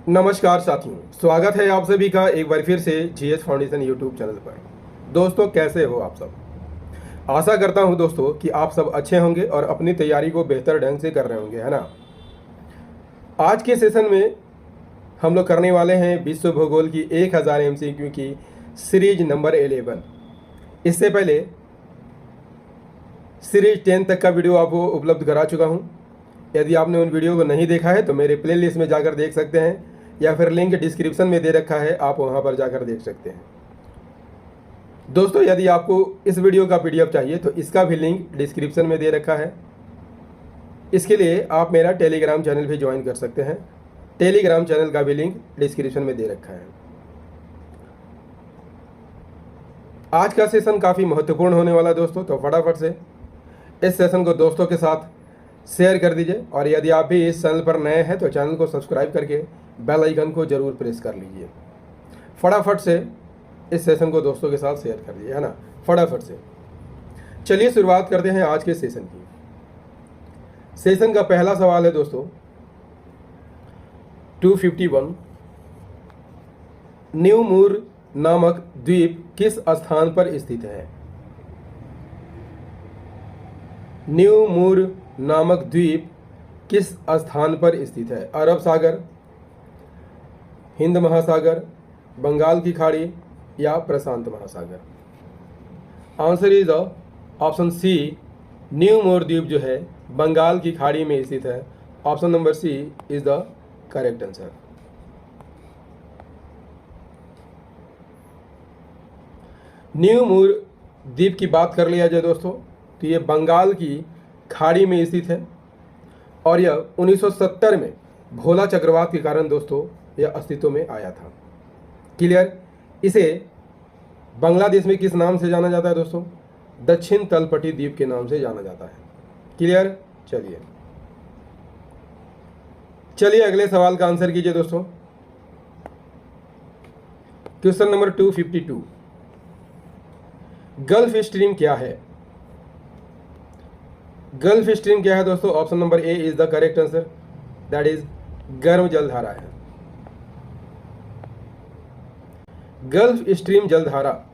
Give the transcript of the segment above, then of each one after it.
नमस्कार साथियों, स्वागत है आप सभी का एक बार फिर से जीएस फाउंडेशन यूट्यूब चैनल पर। दोस्तों, कैसे हो आप सब? आशा करता हूं दोस्तों कि आप सब अच्छे होंगे और अपनी तैयारी को बेहतर ढंग से कर रहे होंगे, है ना। आज के सेशन में हम लोग करने वाले हैं विश्व भूगोल की 1000 MCQ की सीरीज नंबर 11। इससे पहले सीरीज 10 तक का वीडियो आपको उपलब्ध करा चुका हूं। यदि आपने उन वीडियो को नहीं देखा है तो मेरे प्लेलिस्ट में जाकर देख सकते हैं, या फिर लिंक डिस्क्रिप्शन में दे रखा है, आप वहां पर जाकर देख सकते हैं। दोस्तों, यदि आपको इस वीडियो का PDF चाहिए तो इसका भी लिंक डिस्क्रिप्शन में दे रखा है। इसके लिए आप मेरा टेलीग्राम चैनल भी ज्वाइन कर सकते हैं। टेलीग्राम चैनल का भी लिंक डिस्क्रिप्शन में दे रखा है। आज का सेशन काफ़ी महत्वपूर्ण होने वाला है दोस्तों, तो फटाफट से इस सेशन को दोस्तों के साथ शेयर कर दीजिए। और यदि आप भी इस चैनल पर नए हैं तो चैनल को सब्सक्राइब करके बेल आइकन को जरूर प्रेस कर लीजिए। फटाफट से इस सेशन को दोस्तों के साथ शेयर कर दीजिए, है ना, फटाफट से। चलिए शुरुआत करते हैं आज के सेशन की। सेशन का पहला सवाल है दोस्तों 251। न्यू मूर नामक द्वीप किस स्थान पर स्थित है? न्यू मूर नामक द्वीप किस स्थान पर स्थित है? अरब सागर, हिंद महासागर, बंगाल की खाड़ी या प्रशांत महासागर? Answer is the option C, New Moore द्वीप जो है बंगाल की खाड़ी में स्थित है। Option number C is the correct answer. New Moore द्वीप की बात कर लिया जाए दोस्तों तो ये बंगाल की खाड़ी में स्थित है और यह 1970 में भोला चक्रवात के कारण दोस्तों यह अस्तित्व में आया था। क्लियर? इसे बांग्लादेश में किस नाम से जाना जाता है दोस्तों? दक्षिण तलपटी द्वीप के नाम से जाना जाता है। क्लियर? चलिए अगले सवाल का आंसर कीजिए दोस्तों। Question number 252। गल्फ स्ट्रीम क्या है? गल्फ स्ट्रीम क्या है दोस्तों? Option number A is the correct answer, that is गर्म जलधारा है। गल्फ स्ट्रीम जलधारा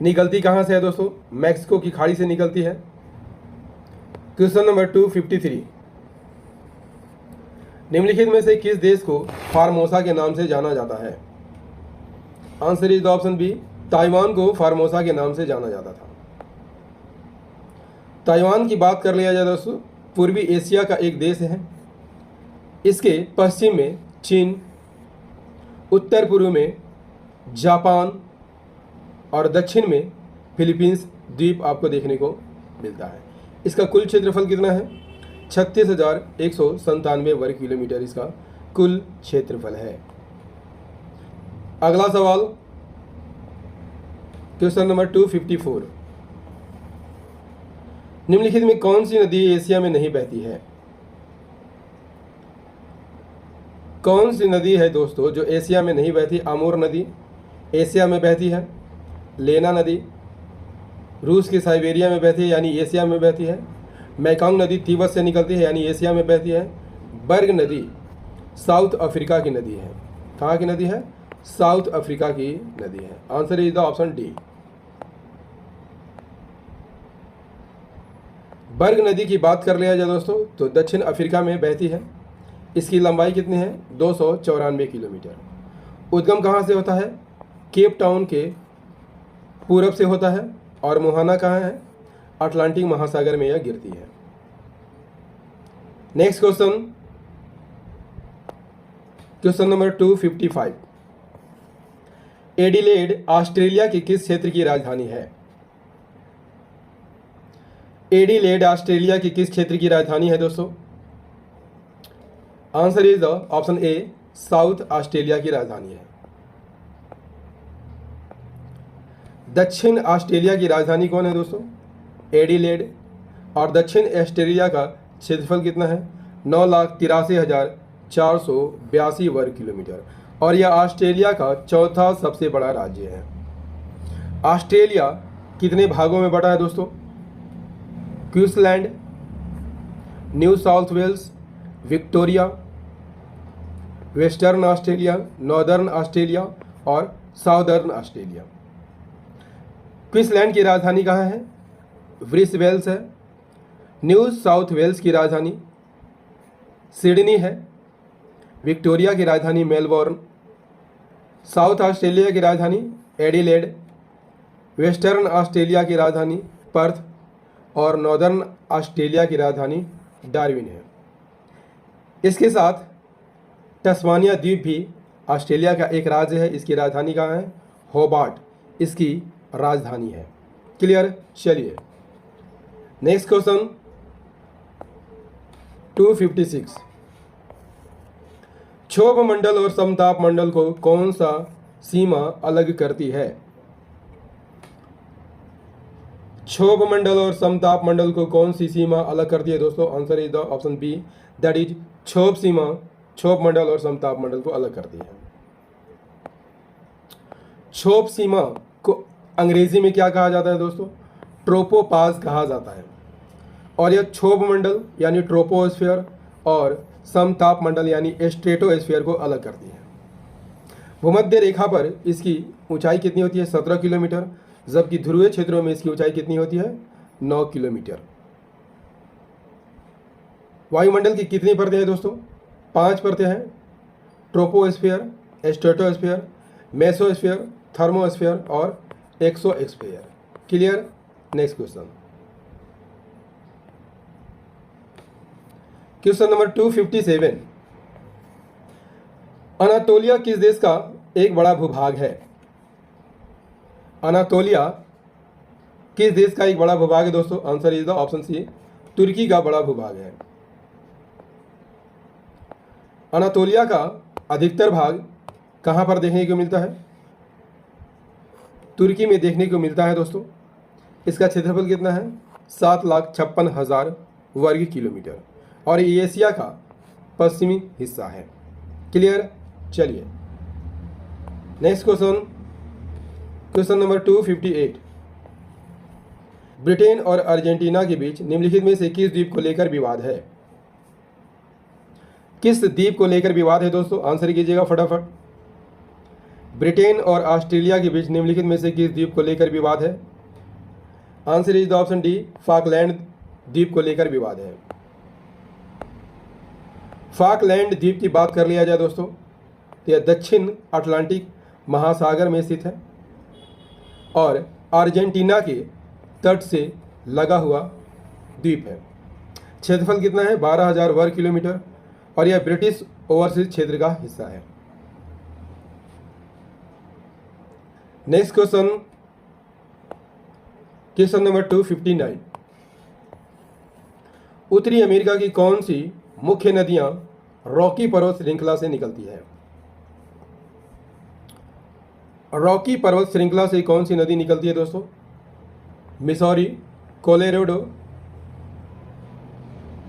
निकलती कहां से है दोस्तों? मैक्सिको की खाड़ी से निकलती है। Question number 253। निम्नलिखित में से किस देश को फार्मोसा के नाम से जाना जाता है? Answer is the option B, Taiwan को फार्मोसा के नाम से जाना जाता था। ताइवान की बात कर लिया जाए दोस्तों, पूर्वी एशिया का एक देश है। इसके पश्चिम में चीन, उत्तर पूर्व में जापान और दक्षिण में फिलीपींस द्वीप आपको देखने को मिलता है। इसका कुल क्षेत्रफल कितना है? 36,197 वर्ग किलोमीटर इसका कुल क्षेत्रफल है। अगला सवाल क्वेश्चन नंबर 254। निम्नलिखित में कौन सी नदी एशिया में नहीं बहती है? कौन सी नदी है दोस्तों जो एशिया में नहीं बहती? अमूर नदी एशिया में बहती है, लेना नदी रूस के साइबेरिया में बहती है यानी एशिया में बहती है, मैकांग नदी तिब्बत से निकलती है यानी एशिया में बहती है, बर्ग नदी साउथ अफ्रीका की नदी है। कहाँ की नदी है? साउथ अफ्रीका की नदी है। Answer is the option D. Berg नदी की बात कर लिया जाए दोस्तों तो दक्षिण अफ्रीका में बहती है। इसकी लंबाई कितनी है? 294 किलोमीटर। उद्गम कहाँ से होता है? केप टाउन के पूरब से होता है। और मुहाना कहाँ है? अटलांटिक महासागर में यह गिरती है। Next question, question number 255। Adelaide Australia के किस क्षेत्र की राजधानी है? एडिलेड ऑस्ट्रेलिया की किस क्षेत्र की राजधानी है दोस्तों? Answer is the option A, south Australia की राजधानी है। दक्षिण ऑस्ट्रेलिया की राजधानी कौन है दोस्तों? एडिलेड। और दक्षिण ऑस्ट्रेलिया का क्षेत्रफल कितना है? 9,83,482 वर्ग किलोमीटर। और यह ऑस्ट्रेलिया का चौथा सबसे बड़ा राज्य है। ऑस्ट्रेलिया कितने भागों में बटा है दोस्तों? Queensland, New South Wales, Victoria, Western Australia, Northern Australia और साउदर्न ऑस्ट्रेलिया। क्वींसलैंड की राजधानी कहाँ है? ब्रिसबेन है। न्यू साउथ वेल्स की राजधानी सिडनी है। विक्टोरिया की राजधानी मेलबोर्न। साउथ ऑस्ट्रेलिया की राजधानी एडिलेड। वेस्टर्न ऑस्ट्रेलिया की राजधानी पर्थ और नॉर्दर्न ऑस्ट्रेलिया की राजधानी डार्विन है। इसके साथ तस्मानिया द्वीप भी ऑस्ट्रेलिया का एक राज्य है। इसकी राजधानी कहाँ है? होबार्ट इसकी राजधानी है। क्लियर? चलिए नेक्स्ट क्वेश्चन 256। क्षोभ मंडल और समताप मंडल को कौन सा सीमा अलग करती है? क्षोभ मंडल और समताप मंडल को कौन सी सीमा अलग करती है दोस्तों? Answer is the option B, that is क्षोभ सीमा क्षोभ मंडल और समताप मंडल को अलग करती है। क्षोभ सीमा को अंग्रेजी में क्या कहा जाता है दोस्तों? ट्रोपोपाज कहा जाता है। और यह क्षोभ मंडल यानी ट्रोपोस्फीयर और समताप मंडल यानी स्ट्रेटोस्फीयर को अलग करती है। भूमध्य रेखा पर इसकी ऊंचाई कितनी होती है? 17 किलोमीटर, जबकि ध्रुवीय क्षेत्रों में इसकी ऊंचाई कितनी होती है? 9 किलोमीटर। वायुमंडल की कितनी परतें हैं दोस्तों? 5 परतें हैं। ट्रोपोस्फीयर, स्ट्रेटोस्फीयर, मेसोस्फीयर, थर्मोस्फीयर और exosphere. Clear? Next question, question number 257। Anatolia किस देश का एक बड़ा भूभाग है? अनातोलिया किस देश का एक बड़ा भूभाग है दोस्तों? Answer is the option C, तुर्की का बड़ा भूभाग है। अनातोलिया का अधिकतर भाग कहां पर देखने को मिलता है? तुर्की में देखने को मिलता है दोस्तों। इसका क्षेत्रफल कितना है? 7,56,000 वर्ग किलोमीटर और ये एशिया का पश्चिमी हिस्सा है। क्लियर? चलिए next question, question number 258। Britain और अर्जेंटीना के बीच निम्नलिखित में से किस द्वीप को लेकर विवाद है? किस द्वीप को लेकर विवाद है दोस्तों? आंसर कीजिएगा फटाफट। ब्रिटेन और ऑस्ट्रेलिया के बीच निम्नलिखित में से किस द्वीप को लेकर विवाद है? Answer is the option D, Falkland द्वीप को लेकर विवाद है। फाकलैंड द्वीप की बात कर लिया जाए दोस्तों तो यह दक्षिण अटलांटिक महासागर में स्थित है और अर्जेंटीना के तट से लगा हुआ द्वीप है। क्षेत्रफल कितना है? 12,000 वर्ग किलोमीटर और यह ब्रिटिश ओवरसीज क्षेत्र का हिस्सा है। Next question, question number 259। उत्तरी अमेरिका की कौन सी मुख्य नदियां रॉकी पर्वत श्रृंखला से निकलती है? रॉकी पर्वत श्रृंखला से कौन सी नदी निकलती है दोस्तों? मिसौरी, कोलोराडो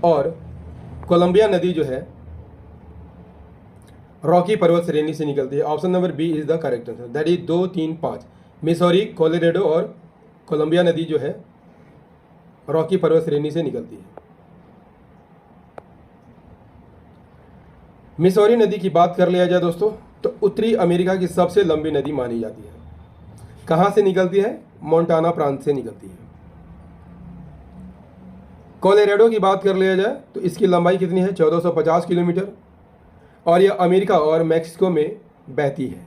और कोलंबिया नदी जो है रॉकी पर्वत श्रेणी से निकलती है। Option number B is the correct answer, that is 2, 3, 5। Missouri, Colorado और कोलंबिया नदी जो है रॉकी पर्वत श्रेणी से निकलती है। मिसौरी नदी की बात कर लिया जाए दोस्तों तो उत्तरी अमेरिका की सबसे लंबी नदी मानी जाती है। कहां से निकलती है? मोंटाना प्रांत से निकलती है। कोलोराडो की बात कर लिया जाए तो इसकी लंबाई कितनी है? 1450 किलोमीटर और यह अमेरिका और मैक्सिको में बहती है।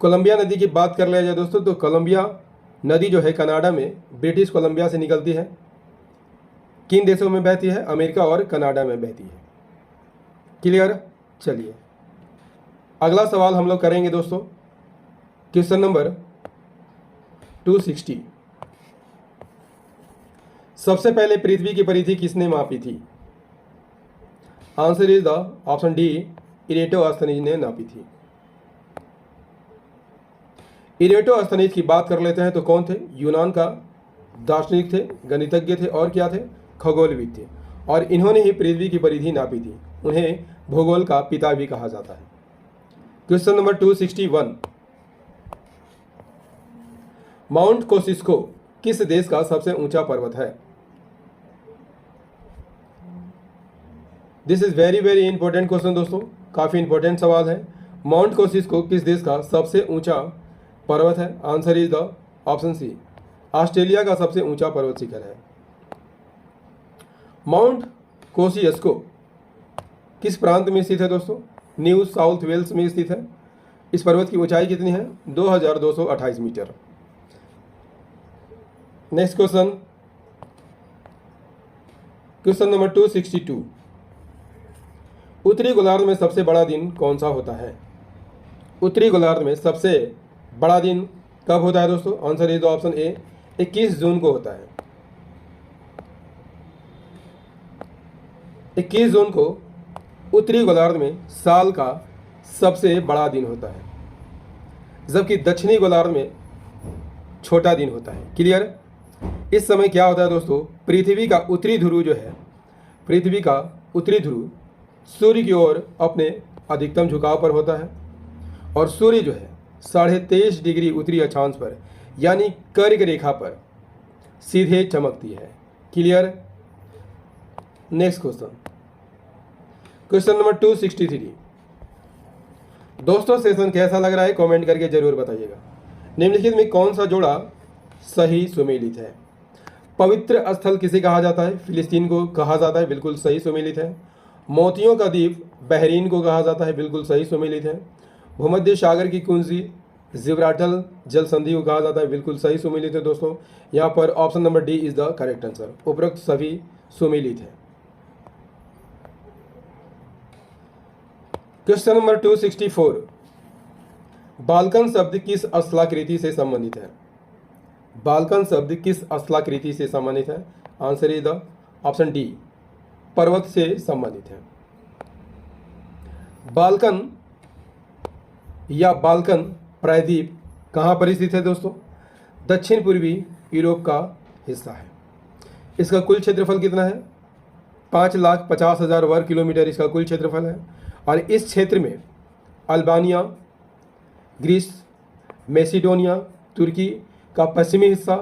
कोलंबिया नदी की बात कर लिया जाए दोस्तों तो कोलंबिया नदी जो है कनाडा में ब्रिटिश कोलंबिया से निकलती है। किन देशों में बहती है? अमेरिका और कनाडा में बहती है। क्लियर? चलिए अगला सवाल हम लोग करेंगे दोस्तों, क्वेश्चन नंबर 260। सबसे पहले पृथ्वी की परिधि किसने मापी थी? Answer is the option D, Eratosthenes ने नापी थी। इरेटोस्थनीज की बात कर लेते हैं तो कौन थे? यूनान का दार्शनिक थे, गणितज्ञ थे और क्या थे? खगोलविद थे और इन्होंने ही पृथ्वी की परिधि नापी थी। उन्हें भूगोल का पिता भी कहा जाता है। Question number 261। माउंट कोसिस्को किस देश का सबसे ऊंचा पर्वत है? This is very very important question दोस्तों। काफ़ी इंपॉर्टेंट सवाल है। माउंट कोसिस्को किस देश का सबसे ऊंचा पर्वत है? Answer is the option C, Australia का सबसे ऊंचा पर्वत शिखर है। माउंट कोसिस्को किस प्रांत में स्थित है दोस्तों? न्यू साउथ वेल्स में स्थित है। इस पर्वत की ऊंचाई कितनी है? 2228 metre. Next question, question number 262। उत्तरी गोलार्ध में सबसे बड़ा दिन कौन सा होता है? उत्तरी गोलार्ध में सबसे बड़ा दिन कब होता है दोस्तों? आंसर इज द ऑप्शन ए, 21 जून को होता है। 21 जून को उत्तरी गोलार्ध में साल का सबसे बड़ा दिन होता है, जबकि दक्षिणी गोलार्ध में छोटा दिन होता है। क्लियर? इस समय क्या होता है दोस्तों? पृथ्वी का उत्तरी ध्रुव जो है, पृथ्वी का उत्तरी ध्रुव सूर्य की ओर अपने अधिकतम झुकाव पर होता है और सूर्य जो है 23.5 डिग्री उत्तरी अक्षांश पर यानी कर्क रेखा पर सीधे चमकती है। Clear? Next question, question number 263। दोस्तों सेशन कैसा लग रहा है कमेंट करके जरूर बताइएगा। निम्नलिखित में कौन सा जोड़ा सही सुमेलित है? पवित्र स्थल किसे कहा जाता है? फिलिस्तीन को कहा जाता है, बिल्कुल सही सुमेलित है। मोतियों का द्वीप बहरीन को कहा जाता है, बिल्कुल सही सुमेलित है। भूमध्य सागर की कुंजी जिब्राल्टर जल संधि को कहा जाता है, बिल्कुल सही सुमेलित है दोस्तों। यहाँ पर option number D is the correct answer. उपरोक्त सभी सुमेलित है। Question number 264। बाल्कन शब्द किस स्थलाकृति से संबंधित है? बाल्कन शब्द किस स्थलाकृति से संबंधित है? Answer is the option D, पर्वत से संबंधित है। बाल्कन या बाल्कन प्रायद्वीप कहाँ पर स्थित है दोस्तों? दक्षिण पूर्वी यूरोप का हिस्सा है। इसका कुल क्षेत्रफल कितना है? 5,50,000 वर्ग किलोमीटर इसका कुल क्षेत्रफल है। और इस क्षेत्र में अल्बानिया, ग्रीस, मैसिडोनिया, तुर्की का पश्चिमी हिस्सा,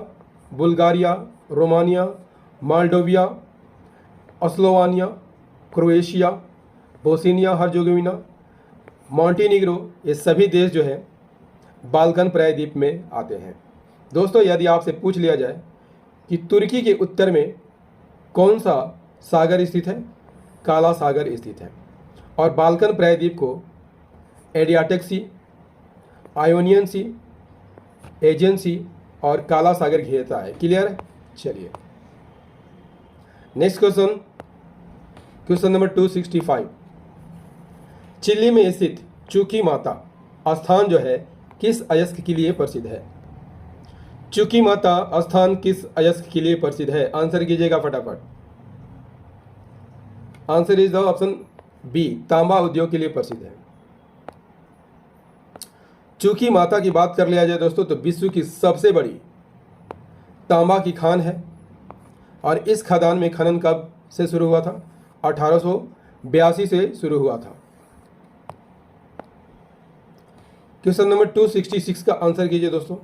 Bulgaria, Romania, Moldova, Slovenia, Croatia, Bosnia Herzegovina, Montenegro, ये सभी देश जो है बाल्कन प्रायद्वीप में आते हैं। दोस्तों यदि आपसे पूछ लिया जाए कि तुर्की के उत्तर में कौन सा सागर स्थित है? काला सागर स्थित है। और बाल्कन प्रायद्वीप को Adriatic sea, Ionian sea, Aegean sea और काला सागर घेरता है। क्लियर है? चलिए next question, question number 265। Chile में स्थित चुकी माता स्थान जो है किस अयस्क के लिए प्रसिद्ध है? चुकी माता स्थान किस अयस्क के लिए प्रसिद्ध है? आंसर कीजिएगा फटाफट। Answer is the option B, तांबा उद्योग के लिए प्रसिद्ध है। चुकी माता की बात कर लिया जाए दोस्तों तो विश्व की सबसे बड़ी तांबा की खान है। और इस खदान में खनन कब से शुरू हुआ था? 1882 से शुरू हुआ था। क्वेश्चन नंबर 266 का आंसर कीजिए दोस्तों।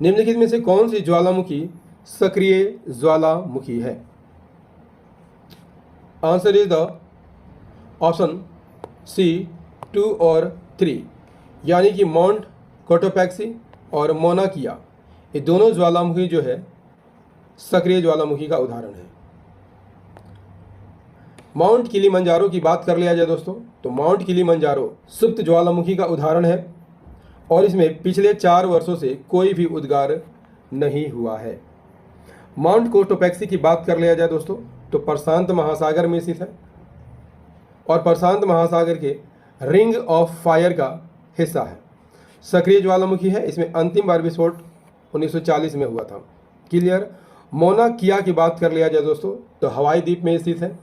निम्नलिखित में से कौन सी ज्वालामुखी सक्रिय ज्वालामुखी है? Answer is the option C 2 और 3, यानी कि माउंट कोटोपैक्सी और मोना किया, ये दोनों ज्वालामुखी जो है सक्रिय ज्वालामुखी का उदाहरण है। माउंट किलिमंजारो की बात कर लिया जाए दोस्तों तो माउंट किलिमंजारो सुप्त ज्वालामुखी का उदाहरण है और इसमें पिछले 4 वर्षों से कोई भी उद्गार नहीं हुआ है। माउंट कोटोपैक्सी की बात कर लिया जाए दोस्तों तो प्रशांत महासागर में स्थित है और प्रशांत महासागर के रिंग ऑफ फायर का हिस्सा है। सक्रिय ज्वालामुखी है, इसमें अंतिम बार विस्फोट 1940 में हुआ था। क्लियर? मोना किया की बात कर लिया जाए दोस्तों तो हवाई द्वीप में स्थित है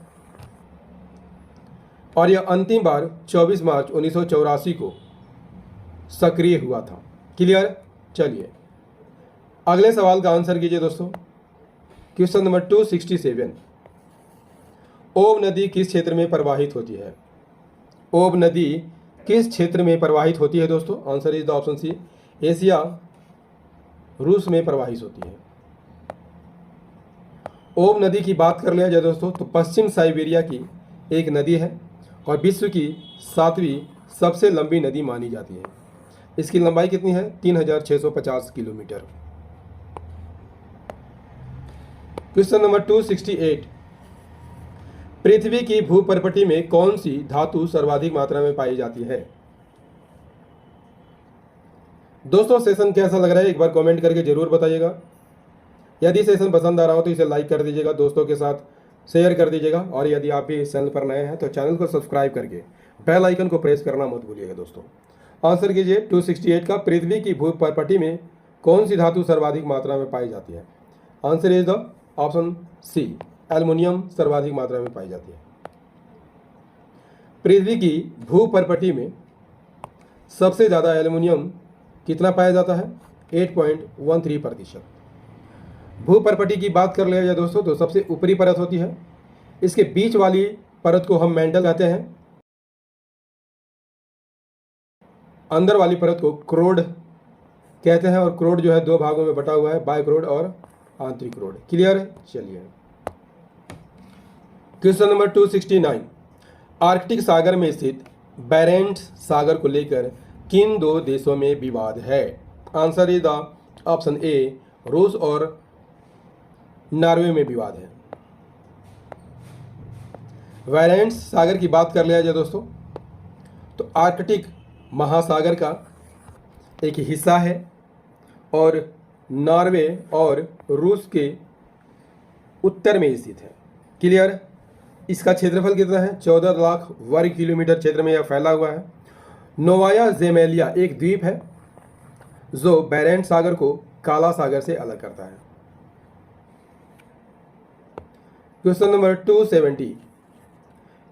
और यह अंतिम बार 24 मार्च 1984 को सक्रिय हुआ था। क्लियर? चलिए अगले सवाल का आंसर कीजिए दोस्तों। Question number 267। ओब नदी किस क्षेत्र में प्रवाहित होती है? ओब नदी किस क्षेत्र में प्रवाहित होती है दोस्तों? Answer is the option C, Asia रूस में प्रवाहित होती है। ओब नदी की बात कर लिया जाए दोस्तों तो पश्चिम साइबेरिया की एक नदी है और विश्व की 7वीं सबसे लंबी नदी मानी जाती है। इसकी लंबाई कितनी है? 3650 किलोमीटर। क्वेश्चन नंबर 268, पृथ्वी की भूपर्पटी में कौन सी धातु सर्वाधिक मात्रा में पाई जाती है? दोस्तों सेशन कैसा लग रहा है एक बार कमेंट करके जरूर बताइएगा। यदि सेशन पसंद आ रहा हो तो इसे लाइक कर दीजिएगा, दोस्तों के साथ शेयर कर दीजिएगा, और यदि आप भी इस चैनल पर नए हैं तो चैनल को सब्सक्राइब करके बेल आइकन को प्रेस करना मत भूलिएगा। दोस्तों आंसर कीजिए 268 का, पृथ्वी की भूपर्पटी में कौन सी धातु सर्वाधिक मात्रा में पाई जाती है? Answer is the option C, aluminium सर्वाधिक मात्रा में पाई जाती है। पृथ्वी की भूपर्पटी में सबसे ज़्यादा एल्युमिनियम कितना पाया जाता है? 8.13%। भूपर्पटी की बात कर लिया जाए दोस्तों तो सबसे ऊपरी परत होती है, इसके बीच वाली परत को हम मैंटल कहते हैं, अंदर वाली परत को क्रोड कहते हैं, और क्रोड जो है दो भागों में बटा हुआ है, बाय क्रोड और आंतरिक क्रोड। क्लियर है? चलिए क्वेश्चन नंबर 269, आर्कटिक सागर में स्थित बैरेंट्स सागर को लेकर किन दो देशों में विवाद है? आंसर इज द ऑप्शन ए, रूस और नॉर्वे में विवाद है। बैरेंट्स सागर की बात कर लिया जाए दोस्तों तो आर्कटिक महासागर का एक हिस्सा है और नॉर्वे और रूस के उत्तर में स्थित है। क्लियर? इसका क्षेत्रफल कितना है? 14 लाख वर्ग किलोमीटर क्षेत्र में यह फैला हुआ है। नोवाया जेमेलिया एक द्वीप है जो बैरेंट सागर को काला सागर से अलग करता है। क्वेश्चन नंबर 270,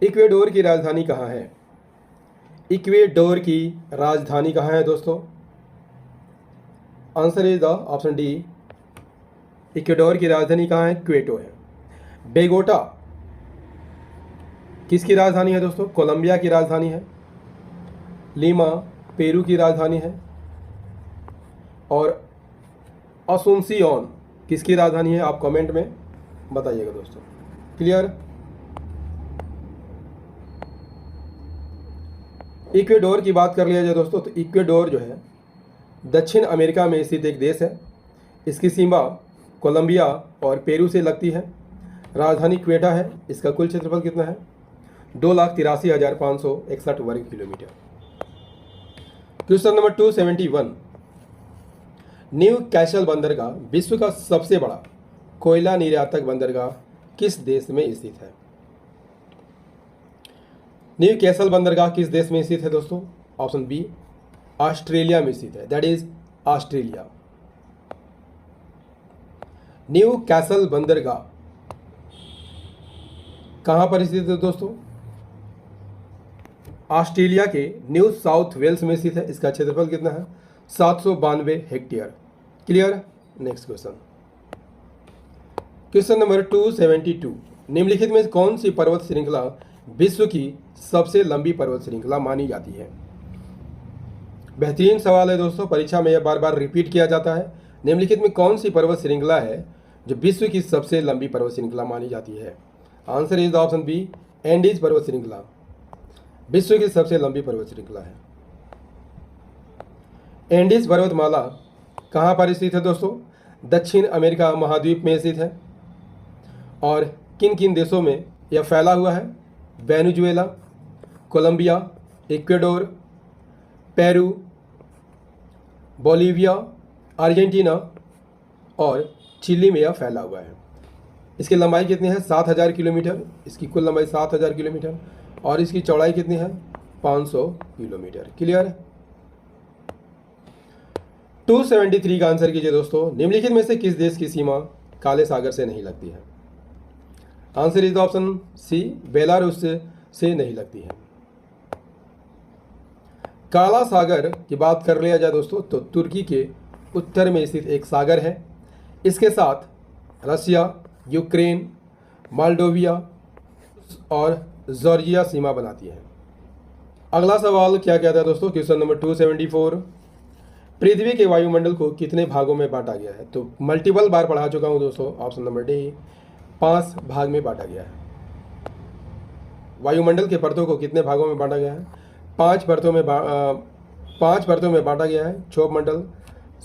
इक्वेडोर की राजधानी कहाँ है? इक्वेडोर की राजधानी कहाँ है दोस्तों? Answer is the option D, Ecuador की राजधानी कहाँ है? क्वेटो है। बेगोटा किसकी राजधानी है दोस्तों? कोलंबिया की राजधानी है। लीमा पेरू की राजधानी है। और असुनसियोन किसकी राजधानी है? आप कमेंट में बताइएगा दोस्तों। क्लियर? इक्वेडोर की बात कर लिया जाए दोस्तों तो इक्वेडोर जो है दक्षिण अमेरिका में स्थित एक देश है। इसकी सीमा कोलंबिया और पेरू से लगती है। राजधानी क्वेटा है। इसका कुल क्षेत्रफल कितना है? 2,83,561 वर्ग kilometre. Question number 271, new castle बंदरगाह विश्व का सबसे बड़ा कोयला निर्यातक बंदरगाह किस देश में स्थित है? न्यू कैसल बंदरगाह किस देश में स्थित है दोस्तों? ऑप्शन बी, ऑस्ट्रेलिया में स्थित है, that is Australia. New castle बंदरगाह कहां पर स्थित है दोस्तों? ऑस्ट्रेलिया के न्यू साउथ वेल्स में स्थित है। इसका क्षेत्रफल कितना है? 792 hectare. Clear? Next question, question number 272, निम्नलिखित में कौन सी पर्वत श्रृंखला विश्व की सबसे लंबी पर्वत श्रृंखला मानी जाती है? बेहतरीन सवाल है दोस्तों, परीक्षा में यह बार बार रिपीट किया जाता है। निम्नलिखित में कौन सी पर्वत श्रृंखला है जो विश्व की सबसे लंबी पर्वत श्रृंखला मानी जाती है? Answer is the option B, Andes पर्वत श्रृंखला विश्व की सबसे लंबी पर्वत श्रृंखला है। एंडीज पर्वतमाला कहाँ पर स्थित है दोस्तों? दक्षिण अमेरिका महाद्वीप में स्थित है। और किन किन देशों में यह फैला हुआ है? Venezuela, Colombia, Ecuador, Peru, Bolivia, Argentina और चिली में यह फैला हुआ है। इसकी लंबाई कितनी है? 7,000 किलोमीटर। इसकी कुल लंबाई 7,000 किलोमीटर और इसकी चौड़ाई कितनी है? 500 किलोमीटर। क्लियर? 273 का आंसर कीजिए दोस्तों, निम्नलिखित में से किस देश की सीमा काले सागर से नहीं लगती है? Answer is the option C, Belarus से नहीं लगती है। काला सागर की बात कर लिया जाए दोस्तों तो तुर्की के उत्तर में स्थित एक सागर है। इसके साथ रसिया, यूक्रेन, मोल्डोविया और जॉर्जिया सीमा बनाती है। अगला सवाल क्या कहता है दोस्तों? क्वेश्चन नंबर 274, पृथ्वी के वायुमंडल को कितने भागों में बांटा गया है? तो मल्टीपल बार पढ़ा चुका हूं दोस्तों, ऑप्शन नंबर डी, 5 भाग में बांटा गया है। वायुमंडल के परतों को कितने भागों में बांटा गया है? 5 परतों में बांटा गया है। क्षोभ मंडल,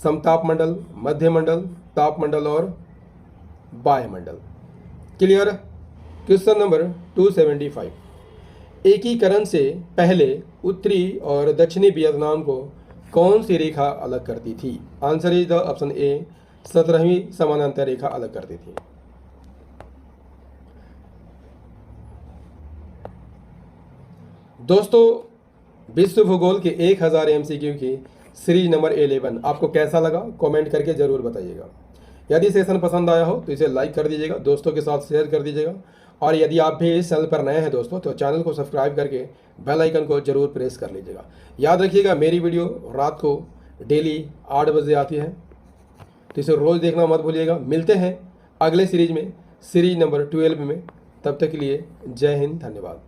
समताप मंडल, मध्य मंडल, ताप मंडल और वायुमंडल। क्लियर? Question number 275। एकीकरण से पहले उत्तरी और दक्षिणी वियतनाम को कौन सी रेखा अलग करती थी? Answer is the option A, 17वीं समानांतर रेखा अलग करती थी। दोस्तों, विश्व भूगोल के 1000 MCQ की सीरीज नंबर 11 आपको कैसा लगा कमेंट करके ज़रूर बताइएगा। यदि सेशन पसंद आया हो तो इसे लाइक कर दीजिएगा, दोस्तों के साथ शेयर कर दीजिएगा, और यदि आप भी इस चैनल पर नए हैं दोस्तों तो चैनल को सब्सक्राइब करके बेल आइकन को जरूर प्रेस कर लीजिएगा। याद रखिएगा, मेरी वीडियो रात को डेली 8 बजे आती है, तो इसे रोज़ देखना मत भूलिएगा। मिलते हैं अगले सीरीज में, सीरीज नंबर 12 में। तब तक के लिए जय हिंद, धन्यवाद।